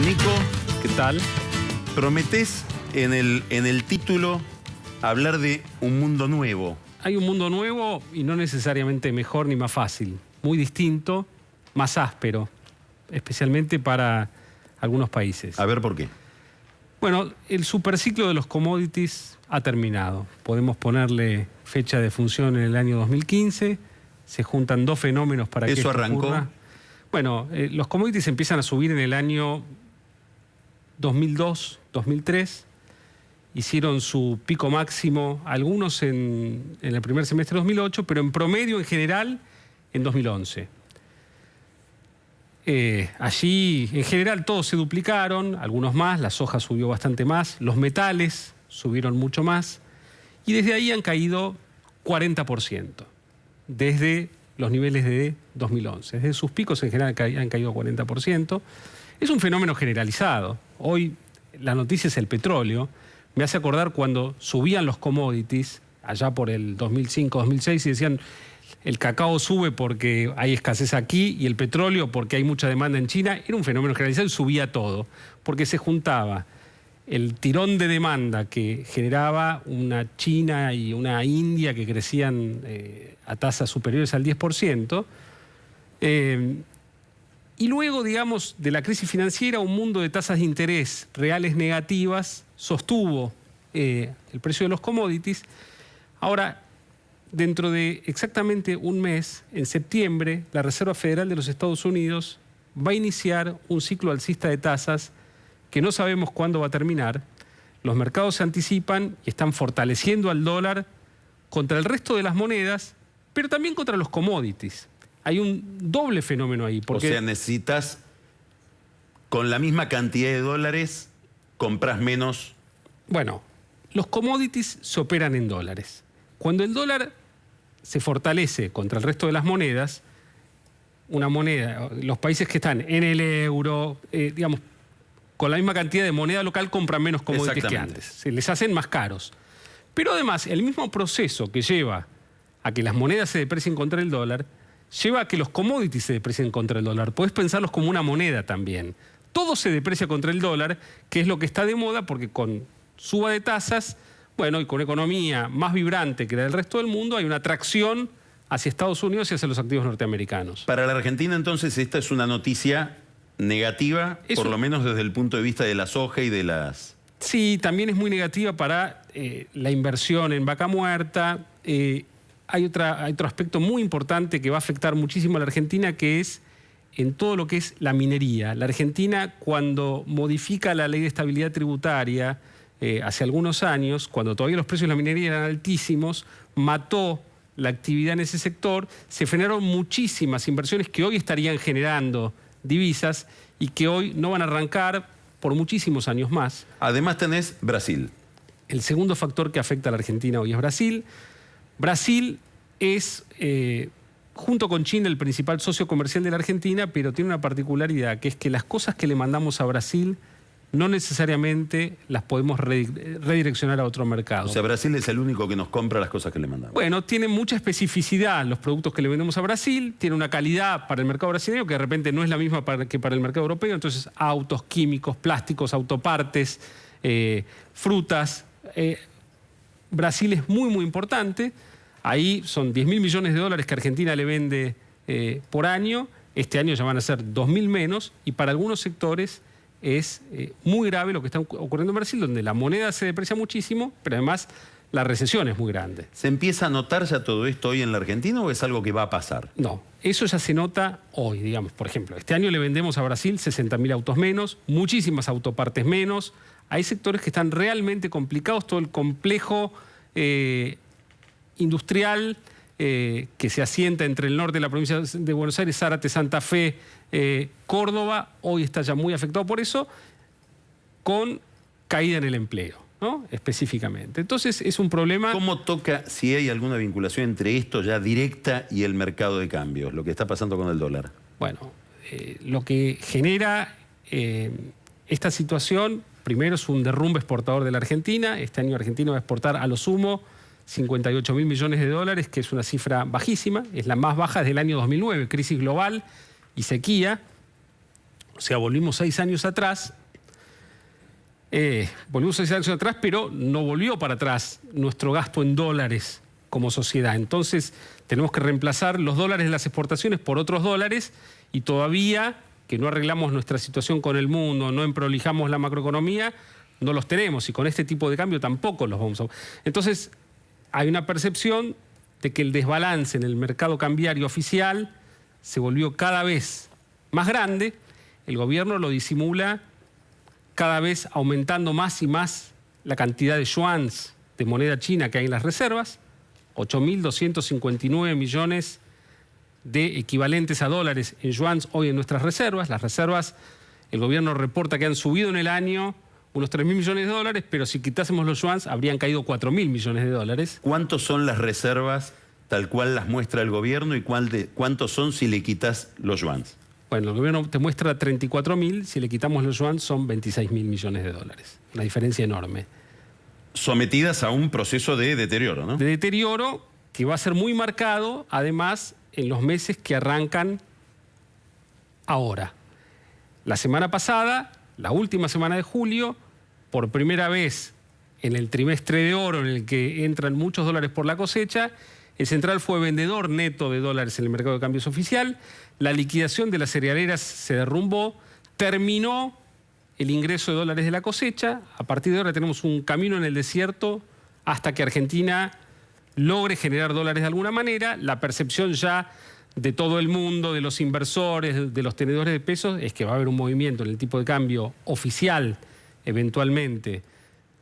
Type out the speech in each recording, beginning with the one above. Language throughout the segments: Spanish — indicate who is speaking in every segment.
Speaker 1: Nico,
Speaker 2: ¿Qué tal?
Speaker 1: prometés en el título hablar de un mundo nuevo.
Speaker 2: Hay un mundo nuevo y no necesariamente mejor ni más fácil. Muy distinto, más áspero, especialmente para algunos países.
Speaker 1: A ver por qué.
Speaker 2: Bueno, el superciclo de los commodities ha terminado. Podemos ponerle fecha de función en el año 2015. Se juntan dos fenómenos para que
Speaker 1: ¿Eso
Speaker 2: esto
Speaker 1: arrancó?
Speaker 2: ocurra. Bueno, los commodities empiezan a subir en el año 2002, 2003. Hicieron su pico máximo, algunos en el primer semestre de 2008, pero en promedio, en general, en 2011. Allí, en general, todos se duplicaron, algunos más, la soja subió bastante más, los metales subieron mucho más, y desde ahí han caído 40%, desde los niveles de 2011. Desde sus picos, en general, han caído 40%. Es un fenómeno generalizado. Hoy, la noticia es el petróleo. Me hace acordar cuando subían los commodities, allá por el 2005, 2006, y decían, el cacao sube porque hay escasez aquí y el petróleo porque hay mucha demanda en China. Era un fenómeno generalizado y subía todo, porque se juntaba el tirón de demanda que generaba una China y una India que crecían a tasas superiores al 10%, y luego, digamos, de la crisis financiera, un mundo de tasas de interés reales negativas sostuvo el precio de los commodities. Ahora, dentro de exactamente un mes, en septiembre, la Reserva Federal de los Estados Unidos va a iniciar un ciclo alcista de tasas que no sabemos cuándo va a terminar. Los mercados se anticipan y están fortaleciendo al dólar contra el resto de las monedas, pero también contra los commodities. Hay un doble fenómeno ahí. Porque,
Speaker 1: O sea, necesitas, con la misma cantidad de dólares, compras menos.
Speaker 2: bueno, los commodities se operan en dólares. Cuando el dólar se fortalece contra el resto de las monedas, una moneda, los países que están en el euro, digamos, con la misma cantidad de moneda local compran menos commodities que antes. Se les hacen más caros. Pero además, el mismo proceso que lleva a que las monedas se deprecien contra el dólar, lleva a que los commodities se deprecien contra el dólar. Podés pensarlos como una moneda también. Todo se deprecia contra el dólar, que es lo que está de moda, porque con suba de tasas, bueno, y con economía más vibrante que la del resto del mundo, hay una atracción hacia Estados Unidos y hacia los activos norteamericanos.
Speaker 1: Para la Argentina, entonces, esta es una noticia negativa, por lo menos desde el punto de vista de la soja y de las...
Speaker 2: Sí, también es muy negativa para la inversión en vaca muerta. Hay otro aspecto muy importante que va a afectar muchísimo a la Argentina, que es en todo lo que es la minería. La Argentina, cuando modifica la ley de estabilidad tributaria hace algunos años, cuando todavía los precios de la minería eran altísimos, mató la actividad en ese sector, se frenaron muchísimas inversiones que hoy estarían generando divisas y que hoy no van a arrancar por muchísimos años más.
Speaker 1: Además tenés Brasil.
Speaker 2: El segundo factor que afecta a la Argentina hoy es Brasil. Brasil es, junto con China, el principal socio comercial de la Argentina, pero tiene una particularidad, que es que las cosas que le mandamos a Brasil no necesariamente las podemos redireccionar a otro mercado.
Speaker 1: O sea, Brasil es el único que nos compra las cosas que le mandamos.
Speaker 2: Bueno, tiene mucha especificidad los productos que le vendemos a Brasil, tiene una calidad para el mercado brasileño que de repente no es la misma que para el mercado europeo, entonces autos, químicos, plásticos, autopartes, frutas. Brasil es muy, muy importante. Ahí son 10.000 millones de dólares que Argentina le vende por año. Este año ya van a ser 2.000 menos, y para algunos sectores es muy grave lo que está ocurriendo en Brasil, donde la moneda se deprecia muchísimo, pero además la recesión es muy grande.
Speaker 1: ¿Se empieza a notar ya todo esto hoy en la Argentina o es algo que va a pasar?
Speaker 2: No, eso ya se nota hoy, digamos. Por ejemplo, este año le vendemos a Brasil 60.000 autos menos, muchísimas autopartes menos. Hay sectores que están realmente complicados, todo el complejo industrial que se asienta entre el norte de la provincia de Buenos Aires, Zárate, Santa Fe, Córdoba, hoy está ya muy afectado por eso, con caída en el empleo, ¿no? Específicamente. Entonces es un problema...
Speaker 1: ¿Cómo toca, si hay alguna vinculación entre esto ya directa y el mercado de cambios, lo que está pasando con el dólar?
Speaker 2: Bueno, lo que genera esta situación, primero es un derrumbe exportador de la Argentina. Este año Argentina va a exportar a lo sumo 58.000 millones de dólares, que es una cifra bajísima, es la más baja desde el año 2009, crisis global y sequía. O sea, volvimos 6 años atrás. Pero no volvió para atrás nuestro gasto en dólares como sociedad. Entonces, tenemos que reemplazar los dólares de las exportaciones por otros dólares y todavía que no arreglamos nuestra situación con el mundo, no emprolijamos la macroeconomía, no los tenemos y con este tipo de cambio tampoco los vamos a... Entonces, hay una percepción de que el desbalance en el mercado cambiario oficial se volvió cada vez más grande. El gobierno lo disimula cada vez aumentando más y más la cantidad de yuans de moneda china que hay en las reservas, 8.259 millones de equivalentes a dólares en yuans hoy en nuestras reservas. Las reservas, el gobierno reporta que han subido en el año unos 3.000 millones de dólares, pero si quitásemos los yuans habrían caído 4.000 millones de dólares.
Speaker 1: ¿Cuántos son las reservas tal cual las muestra el gobierno y cuántos son si le quitas los yuans?
Speaker 2: Bueno, el gobierno te muestra 34.000, si le quitamos los yuans son 26.000 millones de dólares. Una diferencia enorme.
Speaker 1: Sometidas a un proceso de deterioro, ¿no?
Speaker 2: De deterioro que va a ser muy marcado, además, en los meses que arrancan ahora. La semana pasada, la última semana de julio, por primera vez en el trimestre de oro en el que entran muchos dólares por la cosecha, el central fue vendedor neto de dólares en el mercado de cambios oficial, la liquidación de las cerealeras se derrumbó, terminó el ingreso de dólares de la cosecha, a partir de ahora tenemos un camino en el desierto hasta que Argentina logre generar dólares de alguna manera. La percepción ya de todo el mundo, de los inversores, de los tenedores de pesos, es que va a haber un movimiento en el tipo de cambio oficial eventualmente.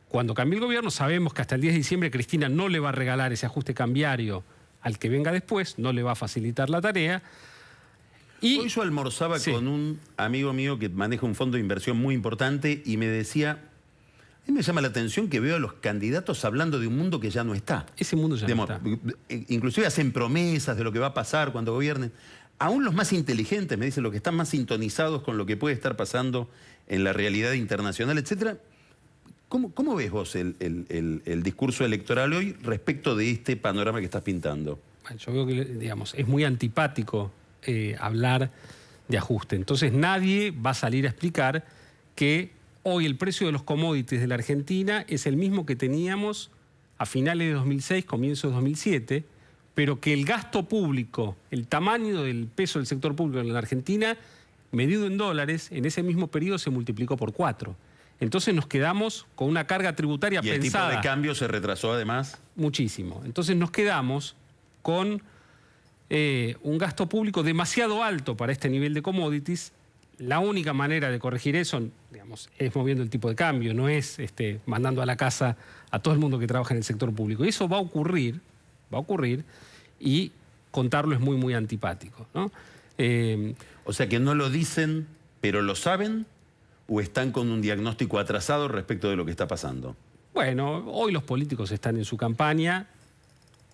Speaker 2: Cuando cambie el gobierno, sabemos que hasta el 10 de diciembre Cristina no le va a regalar ese ajuste cambiario al que venga después, no le va a facilitar la tarea. Y
Speaker 1: hoy yo almorzaba con un amigo mío que maneja un fondo de inversión muy importante y me decía, a mí me llama la atención que veo a los candidatos hablando de un mundo que ya no está.
Speaker 2: Ese mundo ya no está.
Speaker 1: Inclusive hacen promesas de lo que va a pasar cuando gobiernen. Aún los más inteligentes, me dicen, los que están más sintonizados con lo que puede estar pasando en la realidad internacional, etcétera. ¿Cómo ves vos el discurso electoral hoy respecto de este panorama que estás pintando?
Speaker 2: Bueno, yo veo que, digamos, es muy antipático hablar de ajuste. Entonces nadie va a salir a explicar que hoy el precio de los commodities de la Argentina es el mismo que teníamos a finales de 2006, comienzos de 2007, pero que el gasto público, el tamaño del peso del sector público en la Argentina, medido en dólares, en ese mismo periodo se multiplicó por 4. Entonces nos quedamos con una carga tributaria pensada.
Speaker 1: ¿Y el tipo de cambio se retrasó además?
Speaker 2: Muchísimo. Entonces nos quedamos con un gasto público demasiado alto para este nivel de commodities. La única manera de corregir eso, digamos, es moviendo el tipo de cambio, no es mandando a la casa a todo el mundo que trabaja en el sector público. Y eso va a ocurrir y contarlo es muy, muy antipático, ¿no?
Speaker 1: O sea que no lo dicen, pero lo saben, ¿o están con un diagnóstico atrasado respecto de lo que está pasando?
Speaker 2: Bueno, hoy los políticos están en su campaña,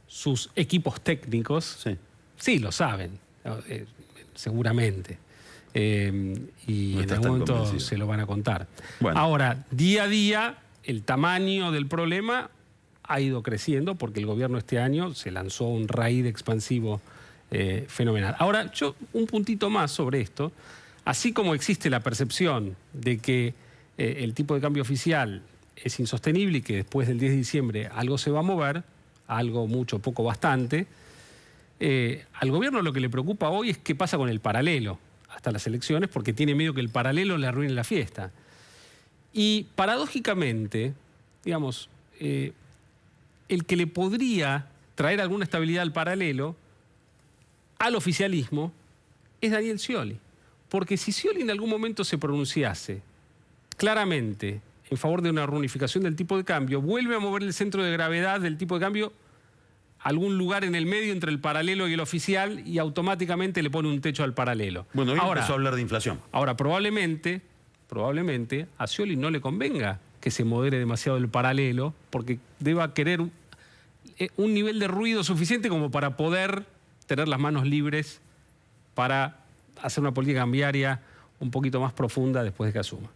Speaker 2: sus equipos técnicos sí lo saben, seguramente. Y en algún momento se lo van a contar. Bueno. Ahora, día a día, el tamaño del problema ha ido creciendo porque el gobierno este año se lanzó un raíz expansivo fenomenal. Ahora, yo un puntito más sobre esto. Así como existe la percepción de que el tipo de cambio oficial es insostenible y que después del 10 de diciembre algo se va a mover, algo mucho, poco, bastante, al gobierno lo que le preocupa hoy es qué pasa con el paralelo hasta las elecciones, porque tiene miedo que el paralelo le arruine la fiesta. Y paradójicamente, digamos, el que le podría traer alguna estabilidad al paralelo, al oficialismo, es Daniel Scioli. Porque si Scioli en algún momento se pronunciase claramente en favor de una reunificación del tipo de cambio, vuelve a mover el centro de gravedad del tipo de cambio a algún lugar en el medio entre el paralelo y el oficial y automáticamente le pone un techo al paralelo.
Speaker 1: Bueno, hoy empezó a hablar de inflación.
Speaker 2: Ahora, probablemente a Scioli no le convenga que se modere demasiado el paralelo porque deba querer un nivel de ruido suficiente como para poder tener las manos libres para hacer una política cambiaria un poquito más profunda después de que asuma.